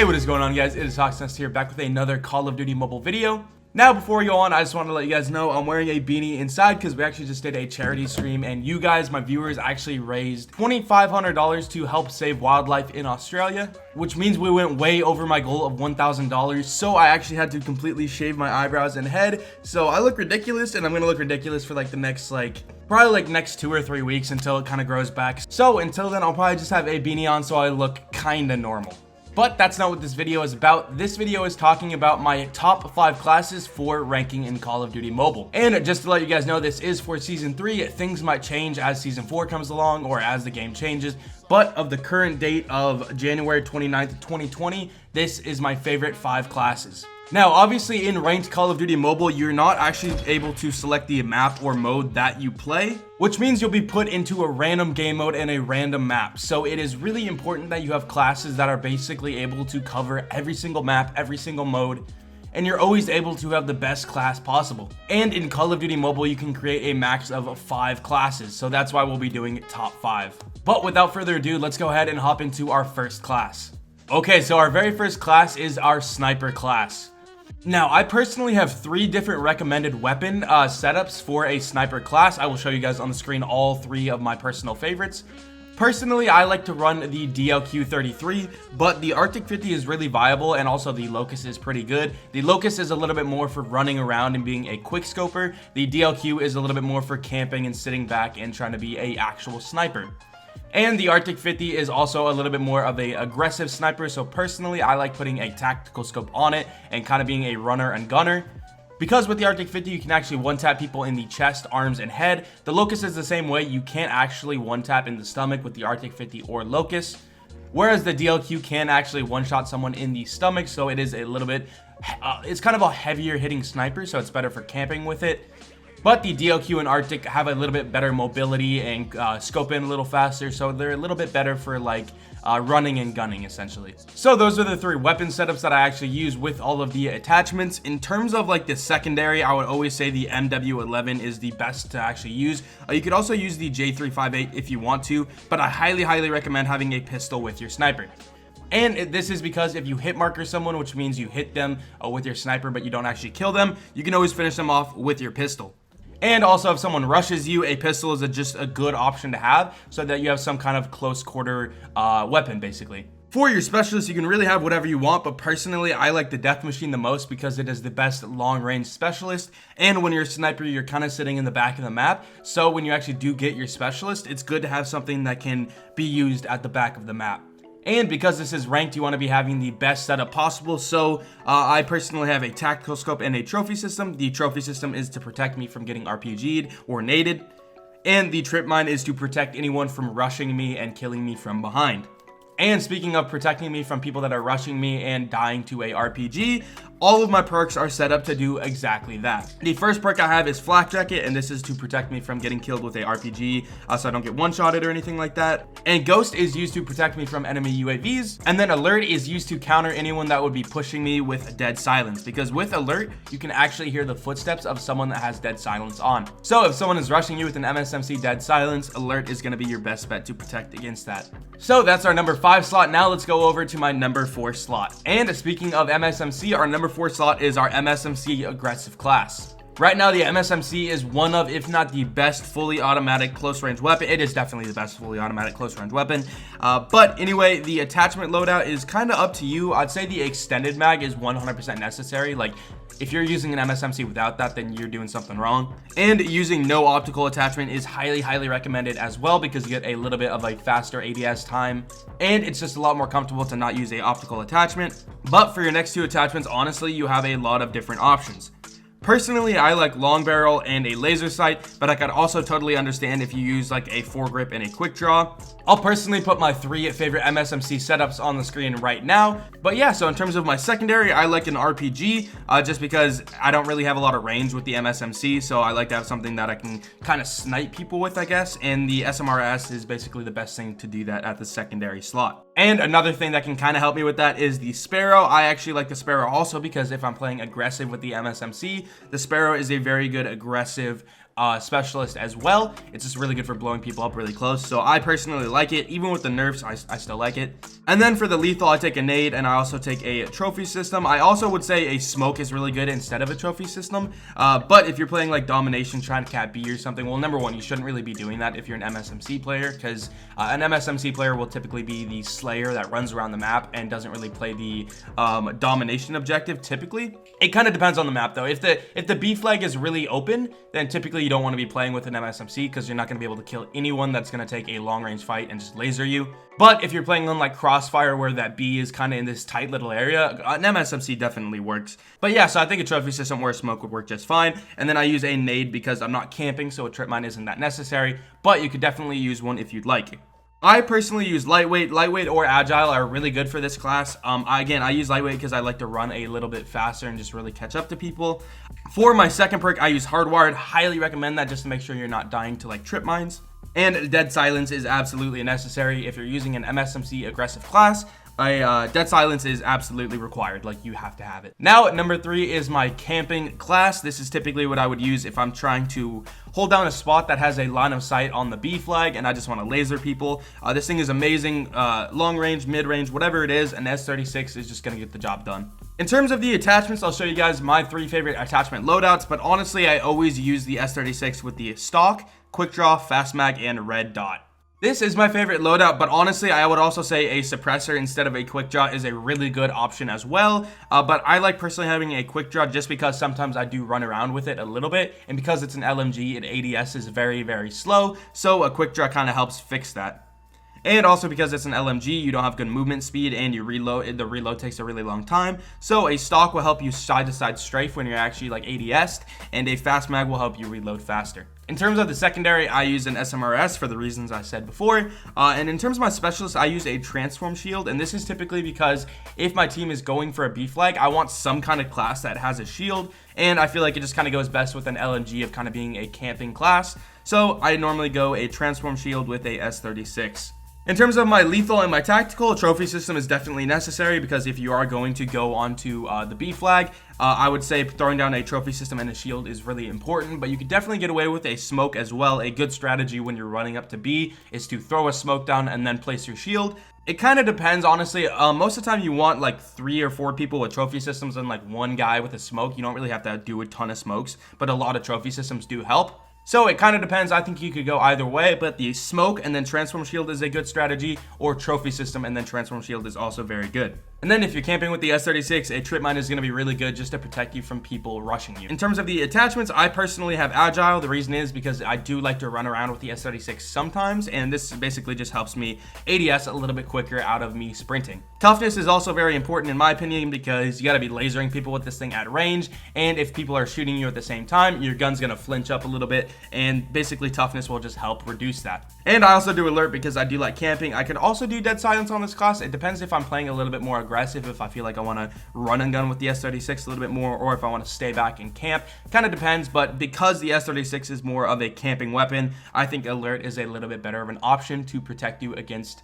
Hey, what is going on, guys? It is Hoxnest here, back with another Call of Duty Mobile video. Now, before we go on, I just want to let you guys know I'm wearing a beanie inside because we actually just did a charity stream, and you guys, my viewers, actually raised $2,500 to help save wildlife in Australia, which means we went way over my goal of $1,000. So I actually had to completely shave my eyebrows and head, so I look ridiculous, and I'm gonna look ridiculous for like the next probably next 2 or 3 weeks until it kind of grows back. So until then, I'll probably just have a beanie on so I look kind of normal. But that's not what this video is about. This video is talking about my top 5 classes for ranking in Call of Duty Mobile. And just to let you guys know, this is for Season 3. Things might change as Season 4 comes along or as the game changes. But of the current date of January 29th, 2020, this is my favorite 5 classes. Now, obviously in ranked Call of Duty Mobile, you're not actually able to select the map or mode that you play, which means you'll be put into a random game mode and a random map. So it is really important that you have classes that are basically able to cover every single map, every single mode, and you're always able to have the best class possible. And in Call of Duty Mobile, you can create a max of 5 classes. So that's why we'll be doing top 5. But without further ado, let's go ahead and hop into our first class. Okay, so our very first class is our sniper class. Now, I personally have 3 different recommended weapon setups for a sniper class. I will show you guys on the screen all 3 of my personal favorites. Personally, I like to run the DLQ-33, but the Arctic 50 is really viable, and also the Locust is pretty good. The Locust is a little bit more for running around and being a quick scoper. The DLQ is a little bit more for camping and sitting back and trying to be an actual sniper. And the Arctic 50 is also a little bit more of an aggressive sniper, so personally I like putting a tactical scope on it and kind of being a runner and gunner. Because with the Arctic 50 you can actually one-tap people in the chest, arms, and head. The Locust is the same way. You can't actually one-tap in the stomach with the Arctic 50 or Locust, whereas the DLQ can actually one-shot someone in the stomach, so it is a little bit, it's kind of a heavier hitting sniper, so it's better for camping with it. But the DLQ and Arctic have a little bit better mobility and scope in a little faster, so they're a little bit better for running and gunning essentially. So those are the 3 weapon setups that I actually use with all of the attachments. In terms of the secondary, I would always say the MW11 is the best to actually use. You could also use the J358 if you want to, but I highly recommend having a pistol with your sniper. And this is because if you hit marker someone, which means you hit them with your sniper but you don't actually kill them, you can always finish them off with your pistol. And also, if someone rushes you, a pistol is just a good option to have so that you have some kind of close quarter weapon, basically. For your specialist, you can really have whatever you want, but personally, I like the Death Machine the most because it is the best long-range specialist. And when you're a sniper, you're kind of sitting in the back of the map. So when you actually do get your specialist, it's good to have something that can be used at the back of the map. And because this is ranked, you want to be having the best setup possible. So I personally have a tactical scope and a trophy system. The trophy system is to protect me from getting RPG'd or naded. And the trip mine is to protect anyone from rushing me and killing me from behind. And speaking of protecting me from people that are rushing me and dying to a RPG, all of my perks are set up to do exactly that. The first perk I have is Flak Jacket, and this is to protect me from getting killed with a RPG, so I don't get one-shotted or anything like that. And Ghost is used to protect me from enemy UAVs. And then Alert is used to counter anyone that would be pushing me with Dead Silence, because with Alert, you can actually hear the footsteps of someone that has Dead Silence on. So if someone is rushing you with an MSMC Dead Silence, Alert is going to be your best bet to protect against that. So that's our number 5 slot. Now let's go over to my number 4 slot. And speaking of MSMC, our number 4 slot is our MSMC aggressive class. Right now, the MSMC is one of, if not the best fully automatic close range weapon. It is definitely the best fully automatic close range weapon. But anyway, the attachment loadout is kind of up to you. I'd say the extended mag is 100% necessary. If you're using an MSMC without that, then you're doing something wrong. And using no optical attachment is highly recommended as well, because you get a little bit of a faster ADS time, and it's just a lot more comfortable to not use a optical attachment. But for your next 2 attachments, honestly, you have a lot of different options. Personally, I like long barrel and a laser sight, but I could also totally understand if you use a foregrip and a quick draw. I'll personally put my 3 favorite MSMC setups on the screen right now. But yeah, so in terms of my secondary, I like an RPG just because I don't really have a lot of range with the MSMC, so I like to have something that I can kind of snipe people with, I guess, and the SMRS is basically the best thing to do that at the secondary slot. And another thing that can kind of help me with that is the Sparrow. I actually like the Sparrow also because if I'm playing aggressive with the MSMC, the Sparrow is a very good aggressive specialist as well. It's just really good for blowing people up really close. So I personally like it. Even with the nerfs, I still like it. And then for the lethal, I take a nade, and I also take a trophy system. I also would say a smoke is really good instead of a trophy system. But if you're playing like domination, trying to cap B or something, well, number one, you shouldn't really be doing that if you're an MSMC player, because an MSMC player will typically be the slayer that runs around the map and doesn't really play the domination objective typically. It kind of depends on the map though. If the B flag is really open, then typically you don't want to be playing with an MSMC, because you're not going to be able to kill anyone that's going to take a long range fight and just laser you. But if you're playing on like Crossfire, where that B is kind of in this tight little area, an MSMC definitely works. But yeah, so I think a trophy system or a smoke would work just fine. And then I use a nade because I'm not camping, so a trip mine isn't that necessary. But you could definitely use one if you'd like. I personally use lightweight. Lightweight or agile are really good for this class. Again, I use lightweight because I like to run a little bit faster and just really catch up to people. For my second perk, I use hardwired. Highly recommend that just to make sure you're not dying to like trip mines. And dead silence is absolutely necessary if you're using an MSMC aggressive class. Dead silence is absolutely required. Like, you have to have it. Now, number 3 is my camping class. This is typically what I would use if I'm trying to hold down a spot that has a line of sight on the B flag and I just want to laser people. This thing is amazing. Long range, mid range, whatever it is, an S36 is just going to get the job done. In terms of the attachments, I'll show you guys my 3 favorite attachment loadouts, but honestly, I always use the S36 with the stock, quick draw, fast mag, and red dot. This is my favorite loadout, but honestly, I would also say a suppressor instead of a quick draw is a really good option as well. But I like personally having a quick draw just because sometimes I do run around with it a little bit, and because it's an LMG, and ADS is very, very slow, so a quick draw kind of helps fix that. And also because it's an LMG, you don't have good movement speed, and you reload, the reload takes a really long time. So a stock will help you side to side strafe when you're actually like ADS'd, and a fast mag will help you reload faster. In terms of the secondary, I use an SMRS for the reasons I said before. And in terms of my specialist, I use a transform shield, and this is typically because if my team is going for a B flag, I want some kind of class that has a shield, and I feel like it just kind of goes best with an LMG of kind of being a camping class. So I normally go a transform shield with a S36. In terms of my lethal and my tactical, a trophy system is definitely necessary because if you are going to go onto the B flag, I would say throwing down a trophy system and a shield is really important, but you could definitely get away with a smoke as well. A good strategy when you're running up to B is to throw a smoke down and then place your shield. It kind of depends, honestly. Most of the time you want like 3 or 4 people with trophy systems and like 1 guy with a smoke. You don't really have to do a ton of smokes, but a lot of trophy systems do help. So it kind of depends. I think you could go either way, but the smoke and then transform shield is a good strategy, or trophy system and then transform shield is also very good. And then if you're camping with the S36, a trip mine is going to be really good just to protect you from people rushing you. In terms of the attachments, I personally have agile. The reason is because I do like to run around with the S36 sometimes, and this basically just helps me ADS a little bit quicker out of me sprinting. Toughness is also very important in my opinion because you got to be lasering people with this thing at range, and if people are shooting you at the same time, your gun's going to flinch up a little bit, and basically toughness will just help reduce that. And I also do alert because I do like camping. I could also do dead silence on this class. It depends if I'm playing a little bit more aggressive, if I feel like I want to run and gun with the S36 a little bit more, or if I want to stay back and camp. Kind of depends, but because the S36 is more of a camping weapon, I think alert is a little bit better of an option to protect you against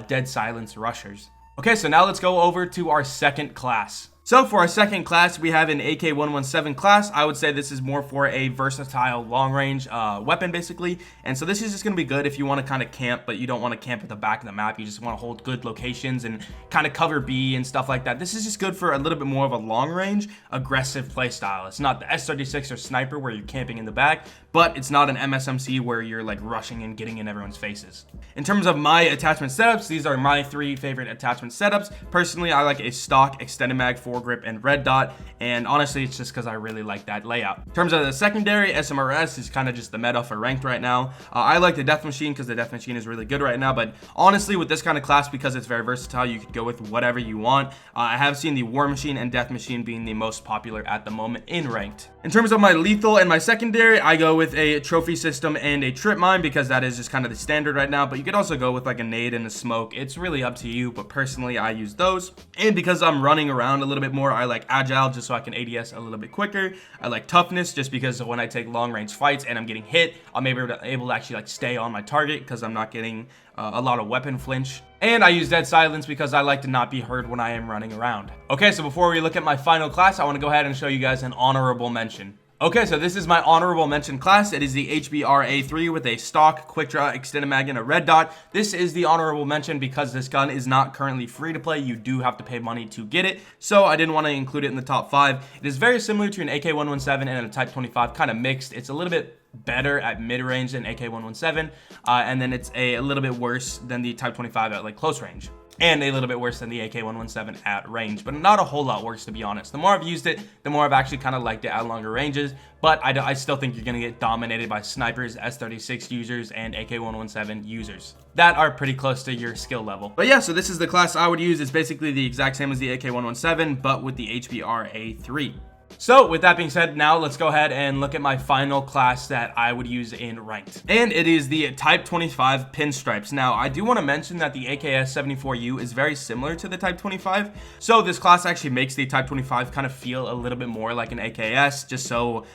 dead silence rushers. Okay, so now let's go over to our second class. So for our second class, we have an AK-117 class. I would say this is more for a versatile long-range weapon, basically. And so this is just going to be good if you want to kind of camp, but you don't want to camp at the back of the map. You just want to hold good locations and kind of cover B and stuff like that. This is just good for a little bit more of a long-range, aggressive playstyle. It's not the S36 or sniper where you're camping in the back, but it's not an MSMC where you're like rushing and getting in everyone's faces. In terms of my attachment setups, these are my 3 favorite attachment setups. Personally, I like a stock, extended mag, foregrip, and red dot, and honestly it's just because I really like that layout. In terms of the secondary, SMRS is kind of just the meta for ranked right now. I like the death machine because the death machine is really good right now, but honestly with this kind of class, because it's very versatile, you could go with whatever you want. I have seen the war machine and death machine being the most popular at the moment in ranked. In terms of my lethal and my secondary, I go with a trophy system and a trip mine because that is just kind of the standard right now, but you could also go with like a nade and a smoke. It's really up to you, but personally I use those. And because I'm running around a little bit more, I like agile just so I can ADS a little bit quicker. I like toughness just because when I take long range fights and I'm getting hit, I'm able to actually like stay on my target because I'm not getting a lot of weapon flinch. And I use dead silence because I like to not be heard when I am running around. Okay, so before we look at my final class, I want to go ahead and show you guys an honorable mention. Okay, so this is my honorable mention class. It is the HBR-A3 with a stock quick draw extended mag and a red dot. This is the honorable mention because this gun is not currently free to play. You do have to pay money to get it, so I didn't want to include it in the top 5. It is very similar to an AK-117 and a Type 25, kind of mixed. It's a little bit better at mid-range than AK-117, and then it's a little bit worse than the Type 25 at like close range, and a little bit worse than the AK-117 at range, but not a whole lot worse, to be honest. The more I've used it, the more I've actually kind of liked it at longer ranges, but I still think you're going to get dominated by snipers, S36 users, and AK-117 users that are pretty close to your skill level. But yeah, so this is the class I would use. It's basically the exact same as the AK-117, but with the HBR-A3. So with that being said, now let's go ahead and look at my final class that I would use in ranked. And it is the Type 25 Pinstripes. Now, I do want to mention that the AKS-74U is very similar to the Type 25. So this class actually makes the Type 25 kind of feel a little bit more like an AKS, just so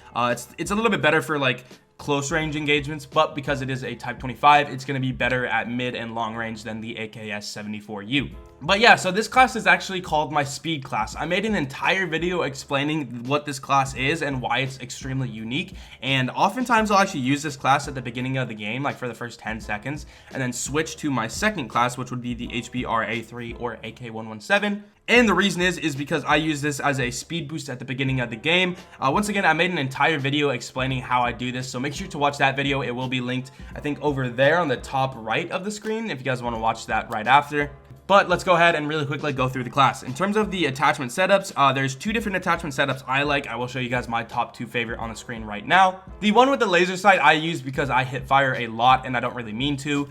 it's a little bit better for like close range engagements, but because it is a Type 25, it's going to be better at mid and long range than the AKS-74U. But yeah, so this class is actually called my speed class. I made an entire video explaining what this class is and why it's extremely unique, and oftentimes I'll actually use this class at the beginning of the game, like for the first 10 seconds, and then switch to my second class, which would be the HBR-A3 or AK-117. And the reason is because I use this as a speed boost at the beginning of the game. Once again, I made an entire video explaining how I do this, so make sure to watch that video. It will be linked, I think, over there on the top right of the screen if you guys want to watch that right after. But let's go ahead and really quickly go through the class. In terms of the attachment setups, there's 2 different attachment setups I like. I will show you guys my top 2 favorite on the screen right now. The one with the laser sight I use because I hit fire a lot and I don't really mean to.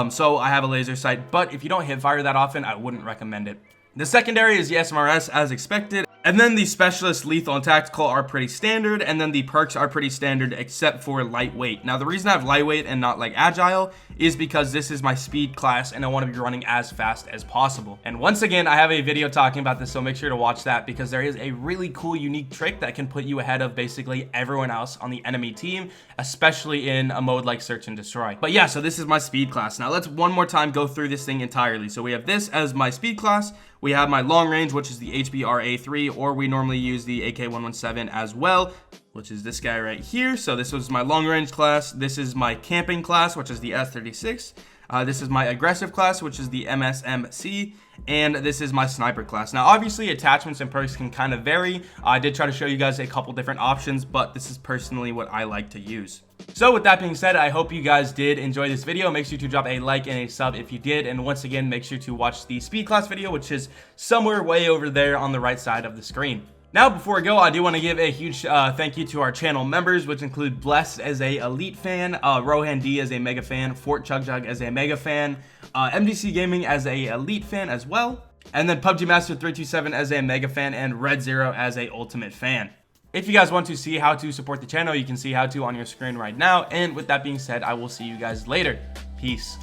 So I have a laser sight, but if you don't hit fire that often, I wouldn't recommend it. The secondary is the SMRS as expected, and then the specialist, lethal, and tactical are pretty standard, and then the perks are pretty standard except for lightweight. Now the reason I have lightweight and not like agile is because this is my speed class and I want to be running as fast as possible. And once again, I have a video talking about this, so make sure to watch that because there is a really cool unique trick that can put you ahead of basically everyone else on the enemy team, especially in a mode like search and destroy. But yeah, so this is my speed class. Now let's one more time go through this thing entirely. So we have this as my speed class. We have my long range, which is the HBR-A3, or we normally use the AK-117 as well, which is this guy right here. So this was my long range class. This is my camping class, which is the S36. This is my aggressive class, which is the MSMC, and this is my sniper class. Now, obviously, attachments and perks can kind of vary. I did try to show you guys a couple different options, but this is personally what I like to use. So with that being said, I hope you guys did enjoy this video. Make sure to drop a like and a sub if you did. And once again, make sure to watch the speed class video, which is somewhere way over there on the right side of the screen. Now, before I go, I do want to give a huge thank you to our channel members, which include Blessed as a elite fan, Rohan D as a mega fan, Fort Chug Jug as a mega fan, MDC Gaming as a elite fan as well, and then PUBG Master 327 as a mega fan, and Red Zero as a ultimate fan. If you guys want to see how to support the channel, you can see how to on your screen right now. And with that being said, I will see you guys later. Peace.